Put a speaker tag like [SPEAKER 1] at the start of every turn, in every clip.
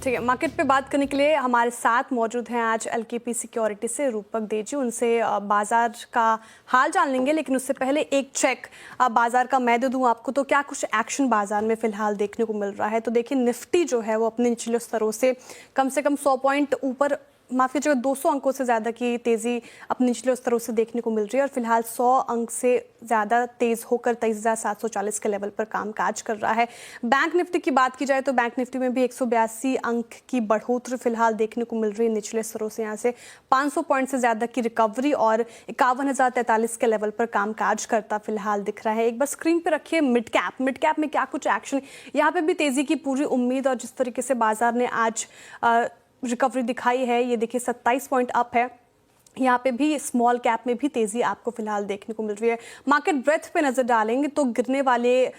[SPEAKER 1] ठीक है, मार्केट पे बात करने के लिए हमारे साथ मौजूद हैं आज एलकेपी सिक्योरिटी से रूपक देजी। उनसे बाजार का हाल जान लेंगे, लेकिन उससे पहले एक चेक बाजार का मैं दे दूं आपको। तो क्या कुछ एक्शन बाजार में फिलहाल देखने को मिल रहा है? तो देखिए, निफ्टी जो है वो अपने निचले स्तरों से कम 100 पॉइंट ऊपर, माफ कीजिएगा 200 अंकों से ज़्यादा की तेज़ी अपने निचले स्तरों से देखने को मिल रही है और फिलहाल 100 अंक से ज़्यादा तेज़ होकर 23,740 के लेवल पर कामकाज कर रहा है। बैंक निफ्टी की बात की जाए तो बैंक निफ्टी में भी 182 अंक की बढ़ोतरी फिलहाल देखने को मिल रही है निचले स्तरों से। यहाँ से 500 पॉइंट से ज़्यादा की रिकवरी और 51,043 के लेवल पर कामकाज करता फिलहाल दिख रहा है। एक बार स्क्रीन पर रखिए मिड कैप में क्या कुछ एक्शन, यहाँ पे भी तेज़ी की पूरी उम्मीद और जिस तरीके से बाजार ने आज रिकवरी दिखाई है, ये देखिए 27 पॉइंट अप है। यहाँ पे भी स्मॉल कैप में भी तेजी आपको फिलहाल देखने को मिल रही है। मार्केट ब्रेथ पे नजर डालेंगे तो गिरने वाले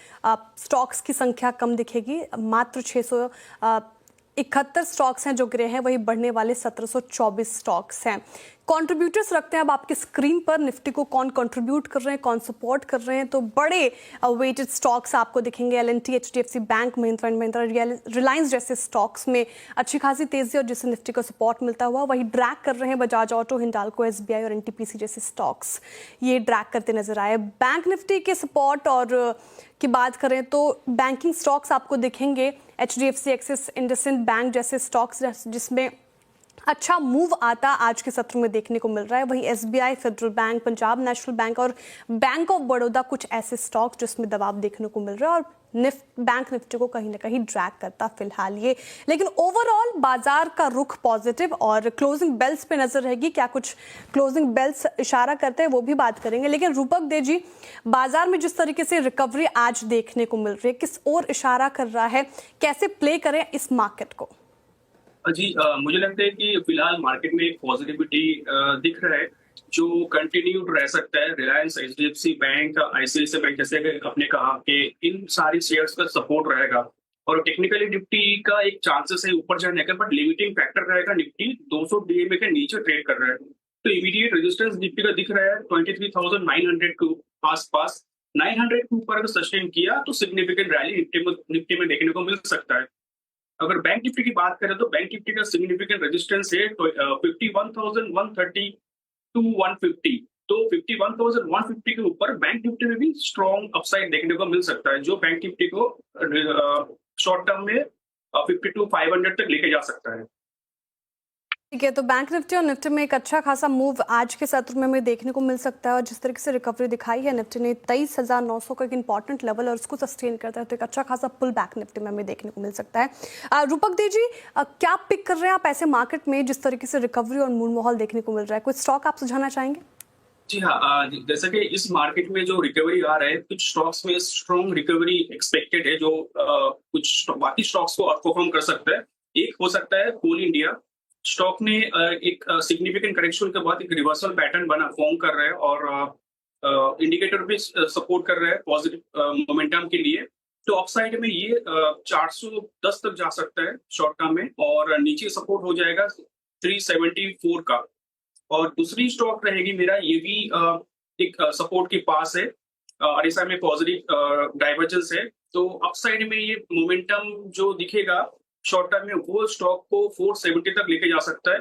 [SPEAKER 1] स्टॉक्स की संख्या कम दिखेगी, मात्र 671 स्टॉक्स हैं जो गिरे हैं, वही बढ़ने वाले 1724 स्टॉक्स हैं। कंट्रीब्यूटर्स रखते हैं अब आपके स्क्रीन पर, निफ्टी को कौन कंट्रीब्यूट कर रहे हैं, कौन सपोर्ट कर रहे हैं। तो बड़े वेटेड स्टॉक्स आपको दिखेंगे, L&T, HDFC bank, Mahindra and Mahindra, Reliance जैसे स्टॉक्स में अच्छी खासी तेजी और जिससे निफ्टी को सपोर्ट मिलता हुआ वही ड्रैग कर रहे हैं बजाज ऑटो, हिंडाल्को, एसबीआई और एनटीपीसी जैसे स्टॉक्स, ये ड्रैग करते नजर आए। बैंक निफ्टी के सपोर्ट और की बात करें तो बैंकिंग स्टॉक्स आपको दिखेंगे, एचडीएफसी, एक्सिस, इंडसइंड बैंक जैसे स्टॉक्स जिसमें अच्छा मूव आता आज के सत्र में देखने को मिल रहा है। वहीं SBI, federal bank, Punjab national bank और बैंक ऑफ बड़ौदा कुछ ऐसे स्टॉक्स जिसमें दबाव देखने को मिल रहा है और बैंक निफ्टी को कहीं ना कहीं ड्रैग करता फिलहाल ये। लेकिन ओवरऑल बाजार का रुख पॉजिटिव और क्लोजिंग बेल्स पे नजर रहेगी। क्या कुछ क्लोजिंग बेल्स इशारा करते हैं वो भी बात करेंगे। लेकिन रूपक दे जी, बाजार में जिस तरीके से रिकवरी आज देखने को मिल रही है, किस ओर इशारा कर रहा है, कैसे प्ले करें इस मार्केट को?
[SPEAKER 2] जी, मुझे लगता है कि फिलहाल मार्केट में एक पॉजिटिविटी दिख रहा है जो कंटिन्यूड रह सकता है। Reliance, HDFC bank, ICICI bank जैसे कि आपने कहा कि इन सारी शेयर्स का सपोर्ट रहेगा और टेक्निकली निफ्टी का एक चांसेस है ऊपर जाने का, बट लिमिटिंग फैक्टर रहेगा। निफ्टी 200 डीएमए के नीचे ट्रेड कर रहा है, तो इमीडिएट रेजिस्टेंस निफ्टी का दिख रहा है 23,900 के आसपास। 900 के ऊपर अगर सस्टेन किया तो सिग्निफिकेंट रैली निफ्टी में देखने को मिल सकता है। अगर बैंक निफ्टी की बात करें तो बैंक निफ्टी का सिग्निफिकेंट रेजिस्टेंस है 51,130 टू 150। तो 51,150 के ऊपर बैंक निफ्टी में भी स्ट्रॉन्ग अपसाइड देखने को मिल सकता है, जो बैंक निफ्टी को शॉर्ट टर्म में 52,500 तक लेके जा सकता है।
[SPEAKER 1] ठीक है, तो बैंक निफ्टी और निफ्टी में एक अच्छा खासा मूव आज के सत्र में हमें देखने को मिल सकता है और जिस तरीके से रिकवरी दिखाई है निफ्टी ने 23,900 का एक इंपॉर्टेंट लेवल और उसको सस्टेन करता है, तो एक अच्छा खासा पुल बैक निफ्टी में हमें देखने को मिल सकता है। रूपक दे जी, क्या पिक कर रहे हैं आप ऐसे मार्केट में जिस तरीके से रिकवरी और मूल माहौल देखने को मिल रहा है? कोई स्टॉक आप सुझाना चाहेंगे?
[SPEAKER 2] जी हाँ, जैसा कि इस मार्केट में जो रिकवरी आ रहा है, कुछ स्टॉक्स में स्ट्रॉन्ग रिकवरी एक्सपेक्टेड है जो कुछ बाकी स्टॉक्स को आउटपरफॉर्म कर सकता है। एक हो सकता है कोल इंडिया। स्टॉक ने एक सिग्निफिकेंट करेक्शन के बाद एक रिवर्सल पैटर्न फॉर्म कर रहा है और इंडिकेटर भी सपोर्ट कर रहा है पॉजिटिव मोमेंटम के लिए। तो अपसाइड में ये 410 तक जा सकता है शॉर्ट टर्म में और नीचे सपोर्ट हो जाएगा 374 का। और दूसरी स्टॉक रहेगी मेरा, ये भी एक सपोर्ट के पास है और ऐसा में पॉजिटिव डाइवर्जेंस है। तो अपसाइड में ये मोमेंटम जो दिखेगा शॉर्ट टर्म में, वो स्टॉक को 470 तक लेके जा सकता है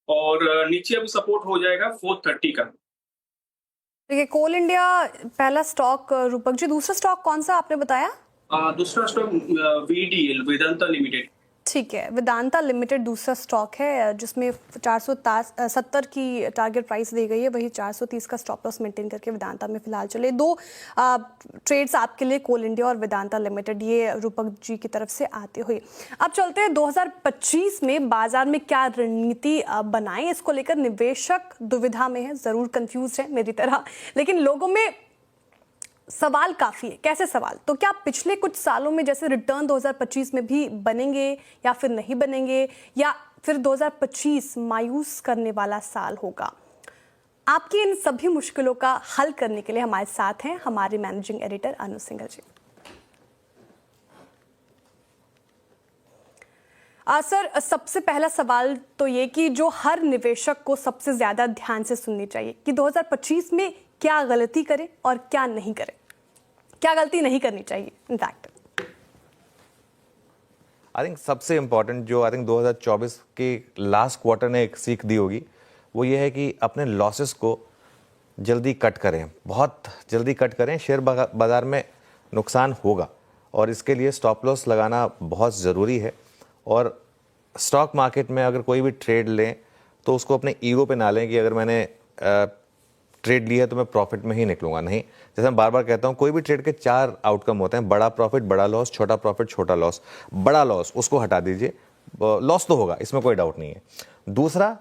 [SPEAKER 2] और नीचे अभी सपोर्ट हो जाएगा 430 का।
[SPEAKER 1] देखिए, कोल इंडिया पहला स्टॉक रूपक जी, दूसरा स्टॉक कौन सा आपने बताया?
[SPEAKER 2] दूसरा स्टॉक वीडीएल, वेदांता लिमिटेड।
[SPEAKER 1] ठीक है, वेदांता लिमिटेड दूसरा स्टॉक है जिसमें 470 की टारगेट प्राइस दी गई है, वही 430 का स्टॉप लॉस मेंटेन करके वेदांता में फिलहाल चले। दो ट्रेड्स आपके लिए, कोल इंडिया और वेदांता लिमिटेड, ये रूपक जी की तरफ से आते हुए। अब चलते हैं 2025 में बाजार में क्या रणनीति बनाएं, इसको लेकर निवेशक दुविधा में है, जरूर कंफ्यूज है मेरी तरह, लेकिन लोगों में सवाल काफी है। कैसे सवाल? तो क्या पिछले कुछ सालों में जैसे रिटर्न 2025 में भी बनेंगे या फिर नहीं बनेंगे, या फिर 2025 मायूस करने वाला साल होगा? आपकी इन सभी मुश्किलों का हल करने के लिए हमारे साथ हैं हमारे मैनेजिंग एडिटर अनु सिंघल जी। सर, सबसे पहला सवाल तो ये कि जो हर निवेशक को सबसे ज्यादा ध्यान से सुननी चाहिए कि 2025 में क्या गलती करें और क्या नहीं करें, क्या गलती नहीं करनी चाहिए इनफैक्ट।
[SPEAKER 3] आई थिंक सबसे इम्पॉर्टेंट जो आई थिंक 2024 के लास्ट क्वार्टर ने एक सीख दी होगी वो ये है कि अपने लॉसेस को जल्दी कट करें, बहुत जल्दी कट करें। शेयर बाज़ार में नुकसान होगा और इसके लिए स्टॉप लॉस लगाना बहुत ज़रूरी है। और स्टॉक मार्केट में अगर कोई भी ट्रेड लें तो उसको अपने ईगो पे ना लें कि अगर मैंने ट्रेड ली है तो मैं प्रॉफिट में ही निकलूंगा। नहीं, जैसे मैं बार बार कहता हूँ, कोई भी ट्रेड के 4 आउटकम होते हैं, बड़ा प्रॉफिट, बड़ा लॉस, छोटा प्रॉफिट, छोटा लॉस। बड़ा लॉस उसको हटा दीजिए, लॉस तो होगा, इसमें कोई डाउट नहीं है। दूसरा,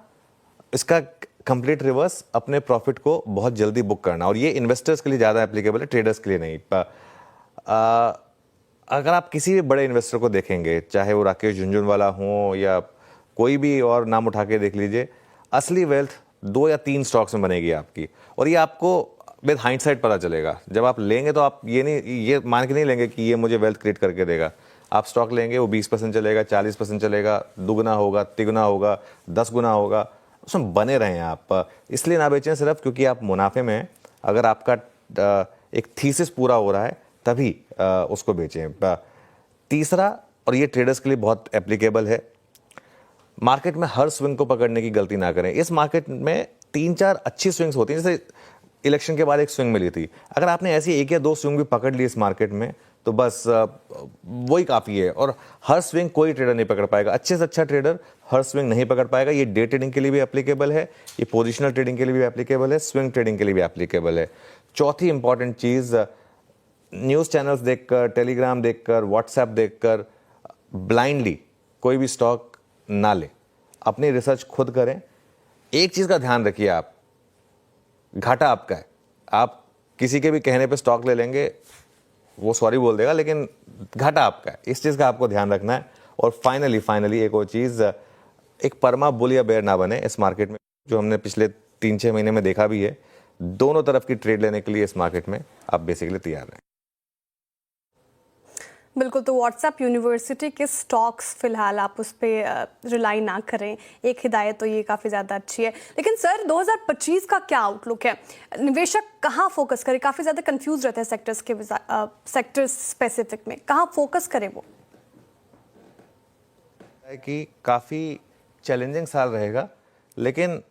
[SPEAKER 3] इसका कंप्लीट रिवर्स, अपने प्रॉफिट को बहुत जल्दी बुक करना। और ये इन्वेस्टर्स के लिए ज़्यादा एप्लीकेबल है, ट्रेडर्स के लिए नहीं। अगर आप किसी भी बड़े इन्वेस्टर को देखेंगे, चाहे वो राकेश झुनझुनवाला हो या कोई भी और नाम उठा के देख लीजिए, असली वेल्थ 2 या 3 स्टॉक्स में बनेगी आपकी। और ये आपको विद हाइंडसाइट पता चलेगा। जब आप लेंगे तो आप ये मान के नहीं लेंगे कि ये मुझे वेल्थ क्रिएट करके देगा। आप स्टॉक लेंगे, वो 20% चलेगा, 40% चलेगा, दुगना होगा, तिगुना होगा, 10 गुना होगा, उसमें बने रहें आप। इसलिए ना बेचें सिर्फ क्योंकि आप मुनाफे में हैं। अगर आपका एक थीसिस पूरा हो रहा है तभी उसको बेचें। तीसरा, और ये ट्रेडर्स के लिए बहुत एप्लीकेबल है, मार्केट में हर स्विंग को पकड़ने की गलती ना करें। इस मार्केट में 3-4 अच्छी स्विंग्स होती हैं, जैसे इलेक्शन के बाद एक स्विंग मिली थी। अगर आपने ऐसी 1 या 2 स्विंग भी पकड़ ली इस मार्केट में तो बस वही काफ़ी है। और हर स्विंग कोई ट्रेडर नहीं पकड़ पाएगा, अच्छे से अच्छा ट्रेडर हर स्विंग नहीं पकड़ पाएगा। ये डे ट्रेडिंग के लिए भी एप्लीकेबल है, ये पोजिशनल ट्रेडिंग के लिए भी एप्लीकेबल है, स्विंग ट्रेडिंग के लिए भी एप्लीकेबल है। चौथी इंपॉर्टेंट चीज़, न्यूज़ चैनल्स देखकर, टेलीग्राम देखकर, व्हाट्सएप देखकर ब्लाइंडली कोई भी स्टॉक ना ले, अपनी रिसर्च खुद करें। एक चीज़ का ध्यान रखिए, आप घाटा आपका है। आप किसी के भी कहने पे स्टॉक ले लेंगे, वो सॉरी बोल देगा, लेकिन घाटा आपका है। इस चीज़ का आपको ध्यान रखना है। और फाइनली एक और चीज़, एक परमा बुल या बेयर ना बने इस मार्केट में, जो हमने पिछले 3-6 महीने में देखा भी है। दोनों तरफ की ट्रेड लेने के लिए इस मार्केट में आप बेसिकली तैयार रहें।
[SPEAKER 1] बिल्कुल, तो व्हाट्सएप यूनिवर्सिटी के स्टॉक्स फिलहाल आप उस पर रिलाई ना करें, एक हिदायत तो ये काफ़ी ज़्यादा अच्छी है। लेकिन सर 2025 का क्या आउटलुक है? निवेशक कहाँ फोकस करे? काफ़ी ज़्यादा कंफ्यूज रहते हैं सेक्टर्स स्पेसिफिक में, कहाँ फोकस करे वो?
[SPEAKER 3] कि काफ़ी चैलेंजिंग साल रहेगा, लेकिन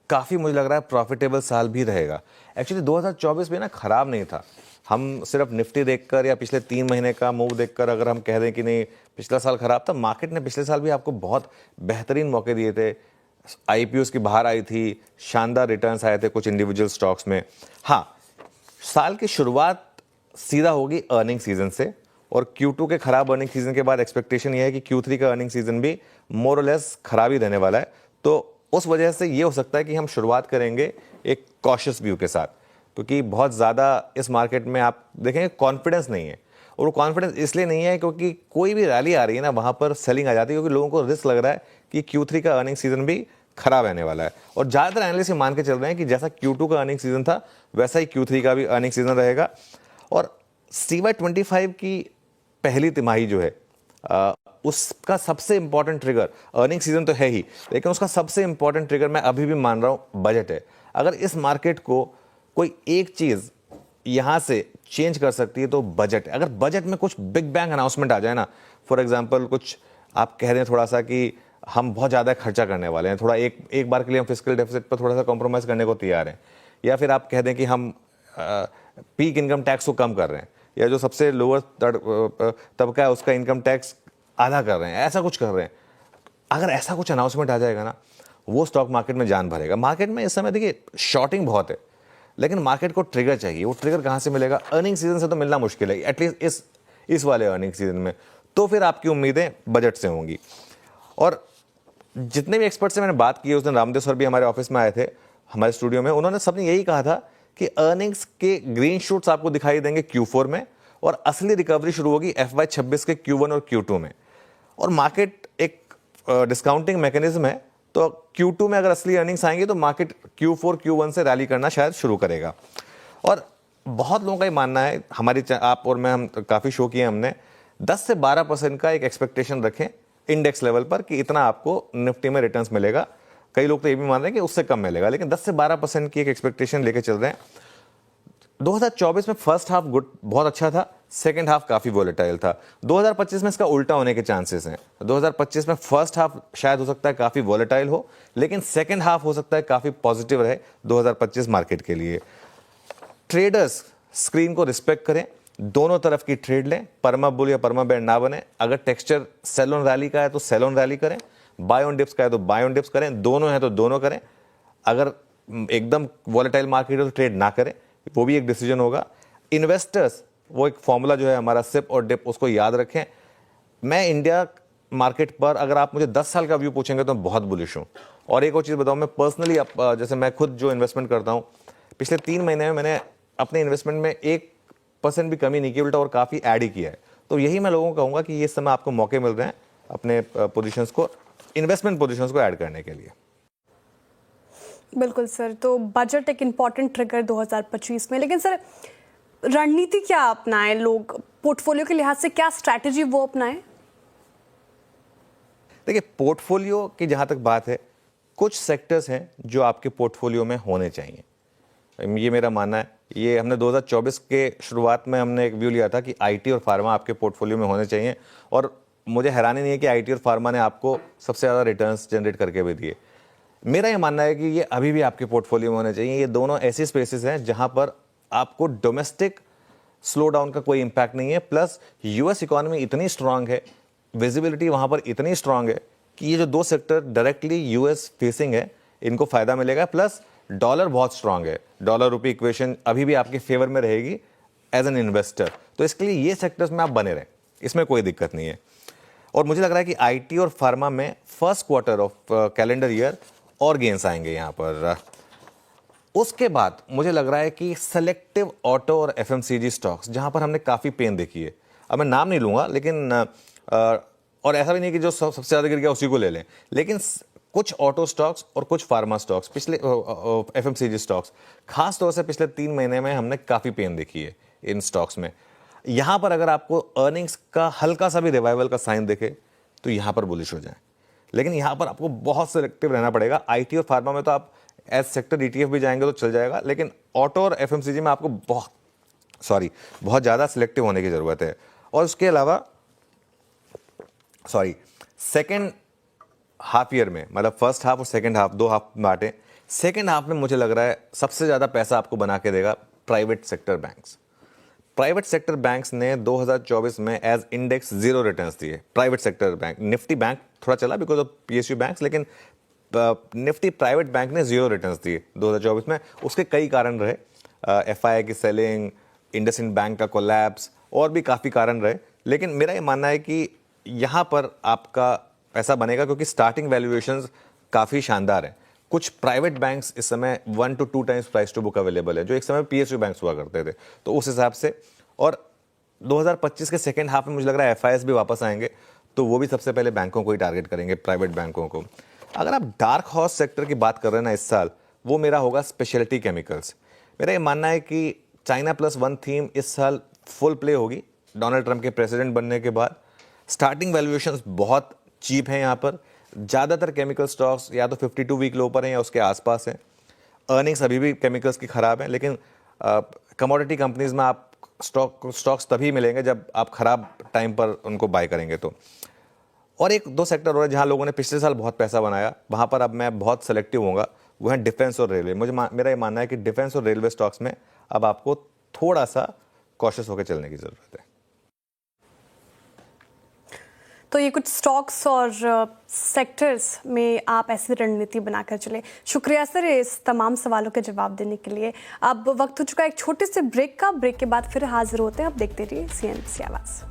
[SPEAKER 3] काफ़ी मुझे लग रहा है प्रॉफिटेबल साल भी रहेगा। एक्चुअली 2024 में ना ख़राब नहीं था। हम सिर्फ निफ्टी देखकर या पिछले 3 महीने का मूव देखकर अगर हम कह दें कि नहीं पिछला साल ख़राब था, मार्केट ने पिछले साल भी आपको बहुत बेहतरीन मौके दिए थे। आईपीओस की बाहर आई थी, शानदार रिटर्न्स आए थे कुछ इंडिविजुअल स्टॉक्स में। हाँ, साल की शुरुआत सीधा होगी अर्निंग सीजन से, और Q2 के खराब अर्निंग सीजन के बाद एक्सपेक्टेशन ये है कि Q3 का अर्निंग सीजन भी मोर और लेस खराब ही रहने वाला है। तो उस वजह से ये हो सकता है कि हम शुरुआत करेंगे एक कॉशियस व्यू के साथ, क्योंकि बहुत ज़्यादा इस मार्केट में आप देखेंगे कॉन्फिडेंस नहीं है। और वो कॉन्फिडेंस इसलिए नहीं है क्योंकि कोई भी रैली आ रही है ना, वहाँ पर सेलिंग आ जाती है, क्योंकि लोगों को रिस्क लग रहा है कि Q3 का अर्निंग सीजन भी खराब रहने वाला है। और ज़्यादातर एनालिस्ट मान के चल रहे हैं कि जैसा Q2 का अर्निंग सीजन था वैसा ही Q3 का भी अर्निंग सीजन रहेगा। और CY25 की पहली तिमाही जो है उसका सबसे इंपॉर्टेंट ट्रिगर, अर्निंग सीजन तो है ही, लेकिन उसका सबसे इंपॉर्टेंट ट्रिगर मैं अभी भी मान रहा हूं बजट है। अगर इस मार्केट को कोई एक चीज यहां से चेंज कर सकती है तो बजट है। अगर बजट में कुछ बिग बैंग अनाउंसमेंट आ जाए ना, फॉर एग्जांपल कुछ आप कह रहे हैं थोड़ा सा कि हम बहुत ज़्यादा खर्चा करने वाले हैं, थोड़ा एक बार के लिए हम फिस्कल डेफिसिट पर थोड़ा सा कॉम्प्रोमाइज करने को तैयार हैं, या फिर आप कह दें कि हम पीक इनकम टैक्स को कम कर रहे हैं, या जो सबसे लोअर तबका है उसका इनकम टैक्स आधा कर रहे हैं, ऐसा कुछ कर रहे हैं। अगर ऐसा कुछ अनाउंसमेंट आ जाएगा ना, वो स्टॉक मार्केट में जान भरेगा। मार्केट में इस समय देखिए शॉर्टिंग बहुत है, लेकिन मार्केट को ट्रिगर चाहिए। वो ट्रिगर कहाँ से मिलेगा? अर्निंग सीजन से तो मिलना मुश्किल है, एटलीस्ट इस वाले अर्निंग सीजन में। तो फिर आपकी उम्मीदें बजट से होंगी। और जितने भी एक्सपर्ट से मैंने बात की है, उस दिन रामदेव सर भी हमारे ऑफिस में आए थे, हमारे स्टूडियो में, उन्होंने सबने यही कहा था कि अर्निंग्स के ग्रीन शूट्स आपको दिखाई देंगे Q4 में, और असली रिकवरी शुरू होगी FY26 के Q1 और Q2 में। और मार्केट एक डिस्काउंटिंग मैकेनिज्म है, तो Q2 में अगर असली अर्निंग्स आएंगे तो मार्केट Q4 Q1 से रैली करना शायद शुरू करेगा। और बहुत लोगों का ये मानना है, हमारी आप और मैं, हम काफ़ी शो किए हमने, 10 से 12% का एक एक्सपेक्टेशन रखें इंडेक्स लेवल पर कि इतना आपको निफ्टी में रिटर्न्स मिलेगा। कई लोग तो ये भी मान रहे हैं कि उससे कम मिलेगा, लेकिन 10 से 12% की एक एक्सपेक्टेशन लेके चल रहे हैं। 2024 में फर्स्ट हाफ गुड बहुत अच्छा था, सेकंड हाफ काफी वोलेटाइल था। 2025 में इसका उल्टा होने के चांसेस हैं। 2025 में फर्स्ट हाफ शायद हो सकता है काफी वोलेटाइल हो, लेकिन सेकंड हाफ हो सकता है काफी पॉजिटिव रहे 2025 मार्केट के लिए। ट्रेडर्स स्क्रीन को रिस्पेक्ट करें, दोनों तरफ की ट्रेड लें, परमा बुल या परमा बेयर ना बने। अगर टेक्सचर सेल ऑन रैली का है तो सेल ऑन रैली करें, बाय ऑन डिप्स का है तो बाय ऑन डिप्स करें, दोनों है तो दोनों करें। अगर एकदम वॉलेटाइल मार्केट है तो ट्रेड ना करें, वो भी एक डिसीजन होगा। इन्वेस्टर्स वो एक फॉर्मूला जो है हमारा सिप और डिप, उसको याद रखें। मैं इंडिया मार्केट पर अगर आप मुझे 10 साल का व्यू पूछेंगे तो मैं बहुत बुलिश हूँ। और एक और चीज़ बताऊँ, मैं पर्सनली जैसे मैं खुद जो इन्वेस्टमेंट करता हूँ, पिछले 3 महीने में मैंने अपने इन्वेस्टमेंट में 1% भी कमी नहीं की, उल्टा और काफ़ी ऐड ही किया है। तो यही मैं लोगों को कहूँगा कि ये समय आपको मौके मिल रहे हैं अपने पोजिशंस को, इन्वेस्टमेंट पोजिशंस को ऐड करने के लिए।
[SPEAKER 1] बिल्कुल सर, तो बजट एक इम्पॉर्टेंट ट्रिगर 2025 में, लेकिन सर रणनीति क्या अपनाएं लोग, पोर्टफोलियो के लिहाज से क्या स्ट्रैटेजी वो अपनाएं?
[SPEAKER 3] देखिए, पोर्टफोलियो की जहाँ तक बात है, कुछ सेक्टर्स हैं जो आपके पोर्टफोलियो में होने चाहिए, ये मेरा मानना है। ये हमने 2024 के शुरुआत में हमने एक व्यू लिया था कि आईटी और फार्मा आपके पोर्टफोलियो में होने चाहिए, और मुझे हैरानी नहीं है कि आईटी और फार्मा ने आपको सबसे ज़्यादा रिटर्न्स जनरेट करके भी दिए। मेरा ये मानना है कि ये अभी भी आपके पोर्टफोलियो में होने चाहिए। ये दोनों ऐसी स्पेसेस हैं जहां पर आपको डोमेस्टिक स्लो डाउन का कोई इंपैक्ट नहीं है, प्लस यूएस इकोनॉमी इतनी स्ट्रांग है, विजिबिलिटी वहां पर इतनी स्ट्रांग है कि ये जो दो सेक्टर डायरेक्टली यूएस फेसिंग है, इनको फायदा मिलेगा। प्लस डॉलर बहुत स्ट्रांग है, डॉलर रुपी इक्वेशन अभी भी आपके फेवर में रहेगी एज एन इन्वेस्टर। तो इसके लिए ये सेक्टर्स में आप बने रहें, इसमें कोई दिक्कत नहीं है। और मुझे लग रहा है कि आईटी और फार्मा में first quarter of calendar year और गेंस आएंगे यहाँ पर। उसके बाद मुझे लग रहा है कि सेलेक्टिव ऑटो और एफएमसीजी स्टॉक्स, जहां पर हमने काफी पेन देखी है, अब मैं नाम नहीं लूंगा, लेकिन और ऐसा भी नहीं कि जो सबसे ज्यादा गिर गया उसी को ले लें, लेकिन कुछ ऑटो स्टॉक्स और कुछ फार्मा स्टॉक्स, पिछले एफएमसीजी स्टॉक्स खास तौर से पिछले 3 महीने में हमने काफी पेन देखी है इन स्टॉक्स में। यहां पर अगर आपको अर्निंग्स का हल्का सा भी रिवाइवल का साइन दिखे तो यहां पर बुलिश हो जाए, लेकिन यहां पर आपको बहुत सिलेक्टिव रहना पड़ेगा। आईटी और फार्मा में तो आप एज सेक्टर ईटीएफ भी जाएंगे तो चल जाएगा, लेकिन ऑटो और एफएमसीजी में आपको बहुत ज़्यादा सिलेक्टिव होने की ज़रूरत है। और उसके अलावा सेकेंड हाफ ईयर में, मतलब फर्स्ट हाफ और सेकेंड हाफ, 2 हाफ बांटे, सेकेंड हाफ में मुझे लग रहा है सबसे ज़्यादा पैसा आपको बना के देगा private sector banks. Private sector banks ने 2024 में एज इंडेक्स 0 रिटर्न्स दिए। Private sector bank, Nifty bank थोड़ा चला बिकॉज ऑफ पीएसयू बैंक्स, लेकिन निफ्टी प्राइवेट बैंक ने 0 रिटर्न्स दिए 2024 में। उसके कई कारण रहे, एफआईआई की सेलिंग, इंडसइंड बैंक का कोलैप्स, और भी काफ़ी कारण रहे। लेकिन मेरा ये मानना है कि यहाँ पर आपका पैसा बनेगा क्योंकि स्टार्टिंग वैल्यूएशंस काफ़ी शानदार है। कुछ प्राइवेट बैंक्स इस समय 1 to 2 times price to book available है, जो एक समय पीएसयू बैंक्स हुआ करते थे। तो उस हिसाब से, और 2025 के सेकेंड हाफ में मुझे लग रहा है एफआईएस भी वापस आएंगे, तो वो भी सबसे पहले बैंकों को ही टारगेट करेंगे, प्राइवेट बैंकों को। अगर आप डार्क हॉर्स सेक्टर की बात कर रहे हैं ना इस साल, वो मेरा होगा स्पेशलिटी केमिकल्स। मेरा ये मानना है कि चाइना +1 थीम इस साल फुल प्ले होगी डोनाल्ड ट्रंप के प्रेसिडेंट बनने के बाद। स्टार्टिंग वैल्यूएशंस बहुत चीप हैं यहाँ पर। ज़्यादातर केमिकल स्टॉक्स या तो 52 वीक लो पर हैं या उसके आसपास हैं। अर्निंग्स अभी भी केमिकल्स की ख़राब हैं, लेकिन कमोडिटी कंपनीज में आप स्टॉक्स तभी मिलेंगे जब आप ख़राब टाइम पर उनको बाय करेंगे तो। और 1-2 सेक्टर और है जहाँ लोगों ने पिछले साल बहुत पैसा बनाया, वहाँ पर अब मैं बहुत सेलेक्टिव होऊंगा, वो है डिफेंस और रेलवे। मेरा ये मानना है कि डिफेंस और रेलवे स्टॉक्स में अब आपको थोड़ा सा कॉशियस होकर चलने की ज़रूरत है।
[SPEAKER 1] तो ये कुछ स्टॉक्स और सेक्टर्स में आप ऐसी रणनीति बनाकर चले। शुक्रिया सर इस तमाम सवालों के जवाब देने के लिए। अब वक्त हो चुका है एक छोटे से ब्रेक का। ब्रेक के बाद फिर हाजिर होते हैं। आप देखते रहिए सीएनबीसी आवाज़।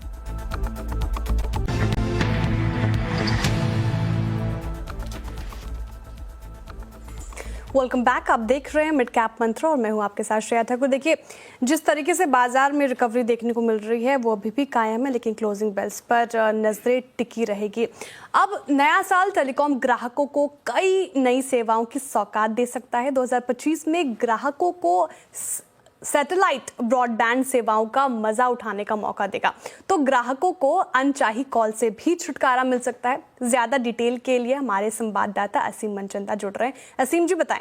[SPEAKER 1] Welcome back. आप देख रहे हैं मिड कैप मंत्र और मैं हूं आपके साथ श्रेया ठाकुर। देखिए, जिस तरीके से बाजार में रिकवरी देखने को मिल रही है वो अभी भी कायम है, लेकिन क्लोजिंग बेल्स पर नजरें टिकी रहेगी। अब नया साल टेलीकॉम ग्राहकों को कई नई सेवाओं की सौगात दे सकता है। 2025 में ग्राहकों को सैटेलाइट ब्रॉडबैंड सेवाओं का मजा उठाने का मौका देगा, तो ग्राहकों को अनचाही कॉल से भी छुटकारा मिल सकता है। ज्यादा डिटेल के लिए हमारे संवाददाता असीम मनचंदा जुड़ रहे हैं। असीम जी बताएं।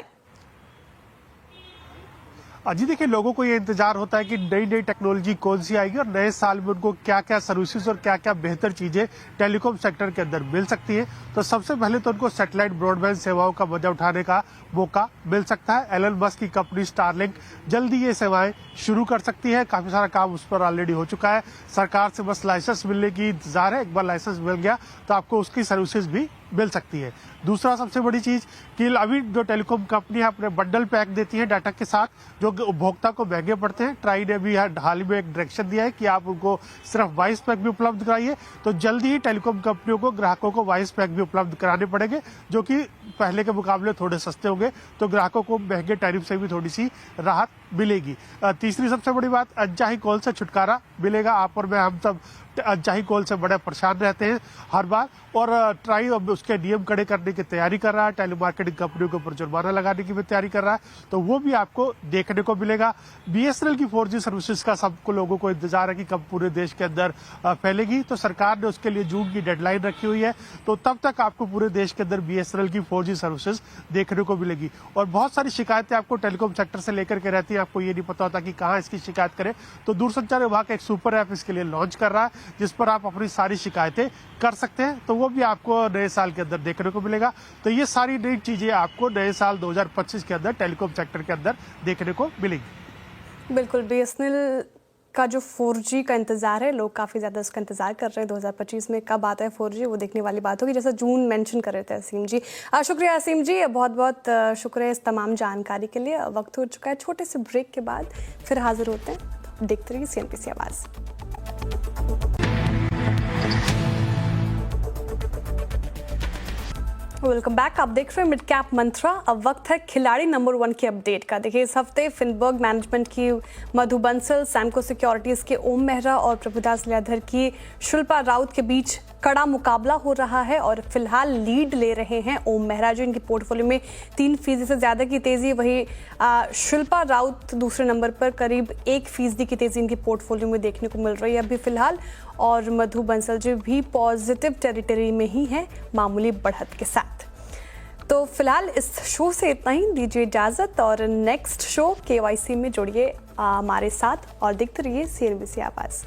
[SPEAKER 4] जी देखिए, लोगों को ये इंतजार होता है कि नई नई टेक्नोलॉजी कौन सी आएगी और नए साल में उनको क्या क्या सर्विसेज और क्या क्या बेहतर चीजें टेलीकॉम सेक्टर के अंदर मिल सकती है। तो सबसे पहले तो उनको सैटेलाइट ब्रॉडबैंड सेवाओं का मजा उठाने का मौका मिल सकता है। एलन मस्क की कंपनी स्टारलिंक जल्दी ये सेवाएं शुरू कर सकती है। काफी सारा काम उस पर ऑलरेडी हो चुका है। सरकार से बस लाइसेंस मिलने की इंतजार है। एक बार लाइसेंस मिल गया तो आपको उसकी सर्विसेज भी मिल सकती है। दूसरा सबसे बड़ी चीज कि अभी जो टेलीकॉम कंपनी है अपने बंडल पैक देती है डाटा के साथ, जो उपभोक्ता को महंगे पड़ते हैं। ट्राई ने भी हाल ही में एक डायरेक्शन दिया है कि आप उनको सिर्फ वॉइस पैक भी उपलब्ध कराइए। तो जल्दी ही टेलीकॉम कंपनियों को ग्राहकों को वॉइस पैक भी उपलब्ध कराने पड़ेंगे, जो कि पहले के मुकाबले थोड़े सस्ते होंगे। तो ग्राहकों को महंगे टैरिफ से भी थोड़ी सी राहत मिलेगी। तीसरी सबसे बड़ी बात, अनचाही कॉल से छुटकारा मिलेगा। आप और मैं, हम सब अनचाही कॉल से बड़े परेशान रहते हैं हर बार। और ट्राई अब उसके नियम कड़े करने की तैयारी कर रहा है। टेलीमार्केटिंग कंपनियों के ऊपर जुर्माना लगाने की भी तैयारी कर रहा है। तो वो भी आपको देखने को मिलेगा। BSNL की 4G सर्विसेज का सबको लोगों को इंतजार है कि कब पूरे देश के अंदर फैलेगी। तो सरकार ने उसके लिए जून की डेडलाइन रखी हुई है। तो तब तक आपको पूरे देश के अंदर BSNL की 4G सर्विसेज देखने को मिलेगी। और बहुत सारी शिकायतें आपको टेलीकॉम सेक्टर से लेकर के रहती है। आपको ये नहीं पता होता कि कहाँ इसकी शिकायत करें। तो दूरसंचार विभाग एक सुपर ऐप इसके लिए लॉन्च कर रहा है, जिस पर आप अपनी सारी शिकायतें कर सकते हैं। तो वो भी आपको नए साल के अंदर देखने को मिलेगा। तो ये सारी नई चीजें आपको नए साल 2025 के अंदर टेलीकॉम सेक्टर के अंदर देखने को मिलेगी।
[SPEAKER 1] बिल्कुल, BSNL का जो 4G का इंतज़ार है, लोग काफ़ी ज़्यादा उसका इंतज़ार कर रहे हैं। 2025 में कब आता है 4G, वो देखने वाली बात होगी। जैसा जून मेंशन कर रहे थे असीम जी। शुक्रिया असीम जी, बहुत बहुत शुक्रिया इस तमाम जानकारी के लिए। वक्त हो चुका है, छोटे से ब्रेक के बाद फिर हाजिर होते हैं। देखते रहिए CNBC आवाज़। Welcome back. आप देख रहे हैं मिड कैप मंत्रा। अब वक्त है खिलाड़ी नंबर 1 की अपडेट का। देखिए, इस हफ्ते फिनबर्ग मैनेजमेंट की मधु बंसल, सैमको सिक्योरिटीज के ओम मेहरा और प्रभुदास लीलाधर की शिल्पा राउत के बीच कड़ा मुकाबला हो रहा है और फिलहाल लीड ले रहे हैं ओम मेहरा, जो इनकी पोर्टफोलियो में 3% से ज़्यादा की तेज़ी। वहीं शिल्पा राउत दूसरे नंबर पर करीब 1% की तेज़ी इनकी पोर्टफोलियो में देखने को मिल रही है अभी फिलहाल। और मधु बंसल जी भी पॉजिटिव टेरिटरी में ही हैं, मामूली बढ़त के साथ। तो फिलहाल इस शो से इतना ही, दीजिए इजाज़त। और नेक्स्ट शो KYC में जुड़िए हमारे साथ और देखते रहिए CNBC आवाज़।